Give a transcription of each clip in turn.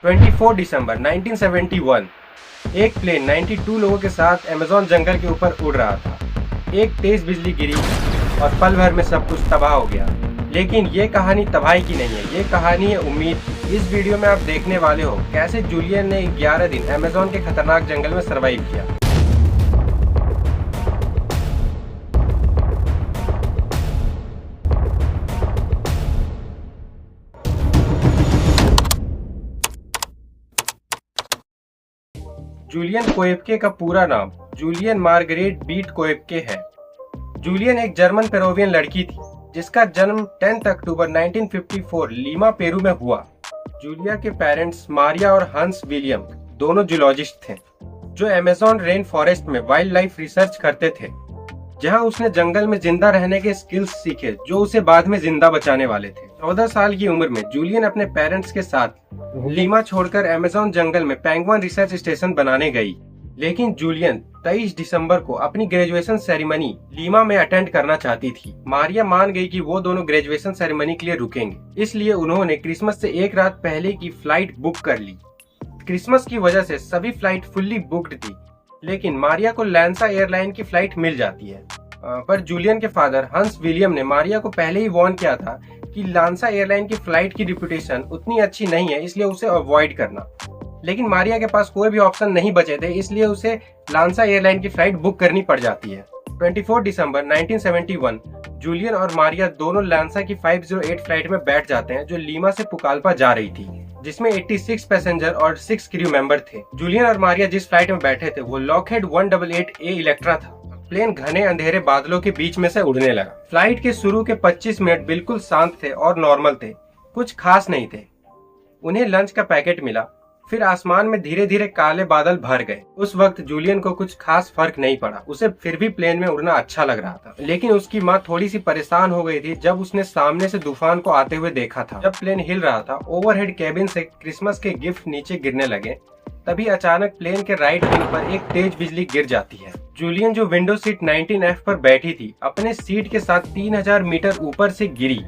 24 दिसंबर 1971 एक प्लेन 92 लोगों के साथ अमेज़न जंगल के ऊपर उड़ रहा था। एक तेज बिजली गिरी और पल भर में सब कुछ तबाह हो गया। लेकिन ये कहानी तबाही की नहीं है, ये कहानी है उम्मीद की। इस वीडियो में आप देखने वाले हो कैसे जूलियन ने 11 दिन अमेज़न के खतरनाक जंगल में सरवाइव किया। जूलियन कोएप्के का पूरा नाम जूलियन मार्गरेट बीट कोएप्के है। जूलियन एक जर्मन पेरुवियन लड़की थी जिसका जन्म 10 अक्टूबर 1954 लीमा पेरू में हुआ। जूलिया के पेरेंट्स मारिया और हंस विलियम दोनों जूलॉजिस्ट थे जो अमेज़न रेन फॉरेस्ट में वाइल्ड लाइफ रिसर्च करते थे, जहां उसने जंगल में जिंदा रहने के स्किल्स सीखे जो उसे बाद में जिंदा बचाने वाले थे। 14 साल की उम्र में जूलियन अपने पेरेंट्स के साथ लीमा छोड़कर अमेज़न जंगल में पेंगुइन रिसर्च स्टेशन बनाने गई। लेकिन जूलियन 23 दिसंबर को अपनी ग्रेजुएशन सेरेमनी लीमा में अटेंड करना चाहती थी। मारिया मान गई कि वो दोनों ग्रेजुएशन सेरेमनी के लिए रुकेंगे, इसलिए उन्होंने क्रिसमस से एक रात पहले की फ्लाइट बुक कर ली। क्रिसमस की वजह से सभी फ्लाइट फुल्ली बुक्ड थी, लेकिन मारिया को लैंसा एयरलाइन की फ्लाइट मिल जाती है। पर जूलियन के फादर हंस विलियम ने मारिया को पहले ही वार्न किया था कि लांसा एयरलाइन की फ्लाइट की रिपुटेशन उतनी अच्छी नहीं है, इसलिए उसे अवॉइड करना। लेकिन मारिया के पास कोई भी ऑप्शन नहीं बचे थे, इसलिए उसे लांसा एयरलाइन की फ्लाइट बुक करनी पड़ जाती है। 24 दिसंबर 1971 जूलियन और मारिया दोनों लांसा की 508 फ्लाइट में बैठ जाते हैं जो लीमा से पुकाल्पा जा रही थी, जिसमें 86 पैसेंजर और 6 क्रू मेंबर थे। जूलियन और मारिया जिस फ्लाइट में बैठे थे वो लॉकहेड 188A इलेक्ट्रा था। प्लेन घने अंधेरे बादलों के बीच में से उड़ने लगा। फ्लाइट के शुरू के 25 मिनट बिल्कुल शांत थे और नॉर्मल थे, कुछ खास नहीं थे। उन्हें लंच का पैकेट मिला, फिर आसमान में धीरे धीरे काले बादल भर गए। उस वक्त जूलियन को कुछ खास फर्क नहीं पड़ा, उसे फिर भी प्लेन में उड़ना अच्छा लग रहा था। लेकिन उसकी माँ थोड़ी सी परेशान हो गई थी जब उसने सामने से तूफान को आते हुए देखा था। जब प्लेन हिल रहा था, ओवरहेड केबिन से क्रिसमस के गिफ्ट नीचे गिरने लगे, तभी अचानक प्लेन के राइट विंग पर एक तेज बिजली गिर जाती है। जूलियन जो विंडो सीट 19F पर बैठी थी, अपने सीट के साथ 3000 मीटर ऊपर से गिरी।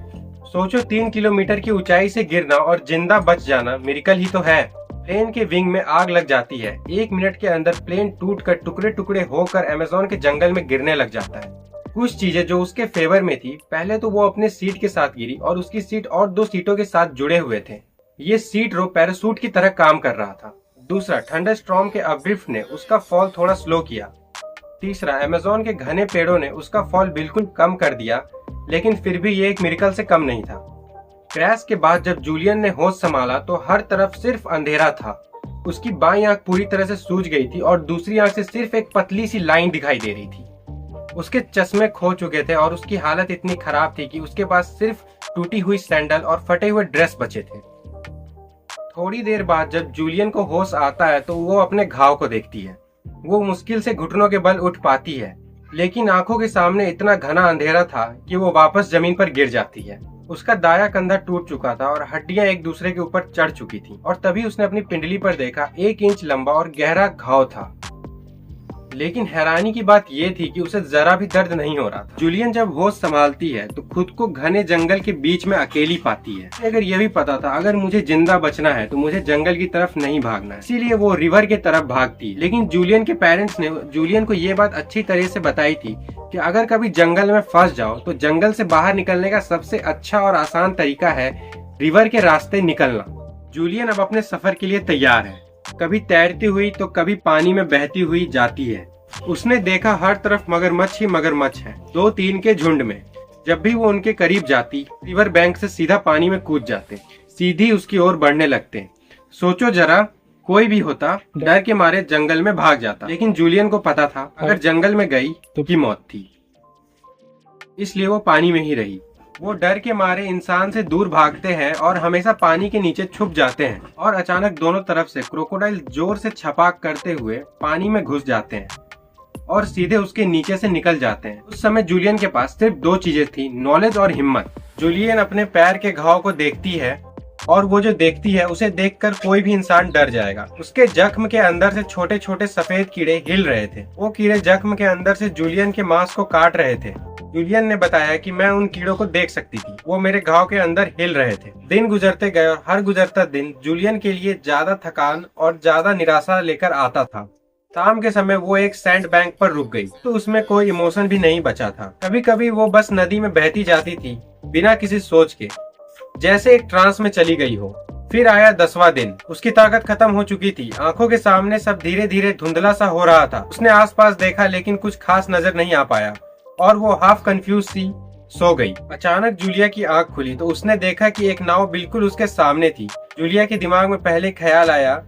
सोचो 3 किलोमीटर की ऊंचाई से गिरना और जिंदा बच जाना मिरेकल ही तो है। प्लेन के विंग में आग लग जाती है। 1 मिनट के अंदर प्लेन टूटकर टुकड़े टुकड़े होकर अमेज़न के जंगल में गिरने लग जाता है। कुछ चीजें जो उसके फेवर में थी, पहले तो वो अपने सीट के साथ गिरी और उसकी सीट और 2 सीटों के साथ जुड़े हुए थे। ये सीट रो पैराशूट की तरह काम कर रहा था। दूसरा, थंडरस्टॉर्म के अपड्रिफ्ट ने उसका फॉल थोड़ा स्लो किया। तीसरा, अमेज़न के घने पेड़ों ने उसका फॉल बिल्कुल कम कर दिया, लेकिन फिर भी ये एक मिरेकल से कम नहीं था। क्रैश के बाद जब जूलियन ने होश संभाला तो हर तरफ सिर्फ अंधेरा था। उसकी बाईं आंख पूरी तरह से सूज गई थी और दूसरी आंख से सिर्फ एक पतली सी लाइन दिखाई दे रही थी। उसके चश्मे खो चुके थे और उसकी हालत इतनी खराब थी कि उसके पास सिर्फ टूटी हुई सैंडल और फटे हुए ड्रेस बचे थे। थोड़ी देर बाद जब जूलियन को होश आता है तो वो अपने घाव को देखती है। वो मुश्किल से घुटनों के बल उठ पाती है, लेकिन आंखों के सामने इतना घना अंधेरा था कि वो वापस जमीन पर गिर जाती है। उसका दायां कंधा टूट चुका था और हड्डियां एक दूसरे के ऊपर चढ़ चुकी थी, और तभी उसने अपनी पिंडली पर देखा 1 इंच लंबा और गहरा घाव था। लेकिन हैरानी की बात यह थी कि उसे जरा भी दर्द नहीं हो रहा था। जूलियन जब होश संभालती है तो खुद को घने जंगल के बीच में अकेली पाती है। अगर यह भी पता था अगर मुझे जिंदा बचना है तो मुझे जंगल की तरफ नहीं भागना है, इसीलिए वो रिवर की तरफ भागती। लेकिन जूलियन के पेरेंट्स ने जूलियन को ये बात अच्छी तरह से बताई थी कि अगर कभी जंगल में फंस जाओ तो जंगल से बाहर निकलने का सबसे अच्छा और आसान तरीका है रिवर के रास्ते निकलना। जूलियन अब अपने सफर के लिए तैयार है। कभी तैरती हुई तो कभी पानी में बहती हुई जाती है। उसने देखा हर तरफ मगरमच्छ ही मगरमच्छ है, 2-3 के झुंड में। जब भी वो उनके करीब जाती, रिवर बैंक से सीधा पानी में कूद जाते, सीधी उसकी ओर बढ़ने लगते। सोचो जरा, कोई भी होता डर के मारे जंगल में भाग जाता, लेकिन जूलियन को पता था अगर जंगल में गई तो की मौत थी, इसलिए वो पानी में ही रही। वो डर के मारे इंसान से दूर भागते हैं और हमेशा पानी के नीचे छुप जाते हैं, और अचानक दोनों तरफ से क्रोकोडाइल जोर से छपाक करते हुए पानी में घुस जाते हैं और सीधे उसके नीचे से निकल जाते हैं। उस समय जूलियन के पास सिर्फ 2 चीजें थी, नॉलेज और हिम्मत। जूलियन अपने पैर के घाव को देखती है और वो जो देखती है उसे देखकर कोई भी इंसान डर जाएगा। उसके जख्म के अंदर से छोटे छोटे सफेद कीड़े हिल रहे थे। वो कीड़े जख्म के अंदर से जूलियन के मांस को काट रहे थे। जूलियन ने बताया कि मैं उन कीड़ों को देख सकती थी, वो मेरे घाव के अंदर हिल रहे थे। दिन गुजरते गए और हर गुजरता दिन जूलियन के लिए ज्यादा थकान और ज्यादा निराशा लेकर आता था। शाम के समय वो एक सैंड बैंक पर रुक गई तो उसमें कोई इमोशन भी नहीं बचा था। कभी कभी वो बस नदी में बहती जाती थी बिना किसी सोच के, जैसे एक ट्रांस में चली गई हो। फिर आया 10वां दिन। उसकी ताकत खत्म हो चुकी थी। आंखों के सामने सब धीरे धीरे धुंधला सा हो रहा था। उसने आसपास देखा लेकिन कुछ खास नजर नहीं आ पाया और वो हाफ कंफ्यूज सी सो गई। अचानक जूलिया की आंख खुली तो उसने देखा कि एक नाव बिल्कुल उसके सामने थी। जूलिया के दिमाग में पहले ख्याल आया,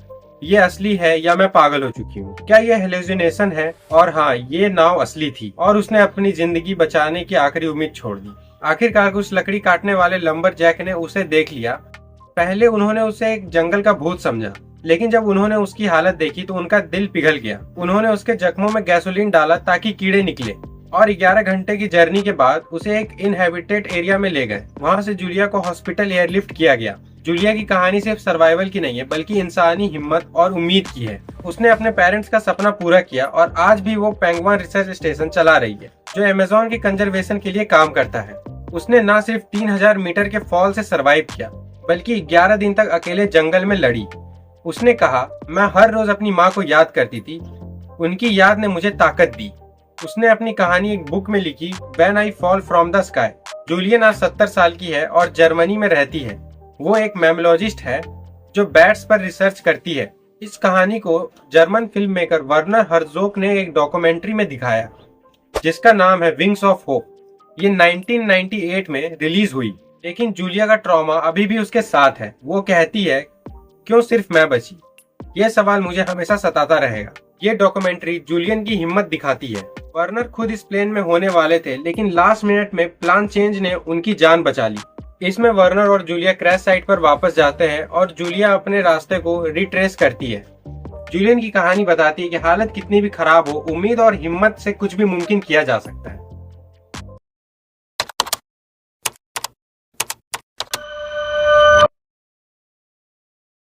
ये असली है या मैं पागल हो चुकी हूँ? क्या ये हेलुसिनेशन है? और हाँ, ये नाव असली थी और उसने अपनी जिंदगी बचाने की आखिरी उम्मीद छोड़ दी। आखिरकार कुछ लकड़ी काटने वाले लंबरजैक ने उसे देख लिया। पहले उन्होंने उसे एक जंगल का भूत समझा, लेकिन जब उन्होंने उसकी हालत देखी तो उनका दिल पिघल गया। उन्होंने उसके जख्मों में गैसोलीन डाला ताकि कीड़े निकले और 11 घंटे की जर्नी के बाद उसे एक इनहेबिटेड एरिया में ले गए। वहाँ से जूलिया को हॉस्पिटल एयरलिफ्ट किया गया। जूलिया की कहानी सिर्फ सर्वाइवल की नहीं है बल्कि इंसानी हिम्मत और उम्मीद की है। उसने अपने पेरेंट्स का सपना पूरा किया और आज भी वो पेंगुइन रिसर्च स्टेशन चला रही है जो अमेज़न के कंजर्वेशन के लिए काम करता है। उसने न सिर्फ 3000 मीटर के फॉल से सरवाइव किया बल्कि 11 दिन तक अकेले जंगल में लड़ी। उसने कहा, मैं हर रोज अपनी माँ को याद करती थी, उनकी याद ने मुझे ताकत दी। उसने अपनी कहानी एक बुक में लिखी, when I fall from the sky. Julian आज 70 साल की है और जर्मनी में रहती है। वो एक मैमोलॉजिस्ट है जो बैट्स पर रिसर्च करती है। इस कहानी को German film maker Werner Herzog ने एक डॉक्यूमेंट्री में दिखाया जिसका नाम है विंग्स ऑफ होप। ये 1998 में रिलीज हुई, लेकिन जूलिया का ट्रॉमा अभी भी उसके साथ है। वो कहती है, क्यों सिर्फ मैं बची? ये सवाल मुझे हमेशा सताता रहेगा। ये डॉक्यूमेंट्री जूलियन की हिम्मत दिखाती है। वर्नर खुद इस प्लेन में होने वाले थे लेकिन लास्ट मिनट में प्लान चेंज ने उनकी जान बचा ली। इसमें वर्नर और जूलिया क्रैश साइट पर वापस जाते हैं और जूलिया अपने रास्ते को रिट्रेस करती है। जूलियन की कहानी बताती है कि हालत कितनी भी खराब हो, उम्मीद और हिम्मत से कुछ भी मुमकिन किया जा सकता है।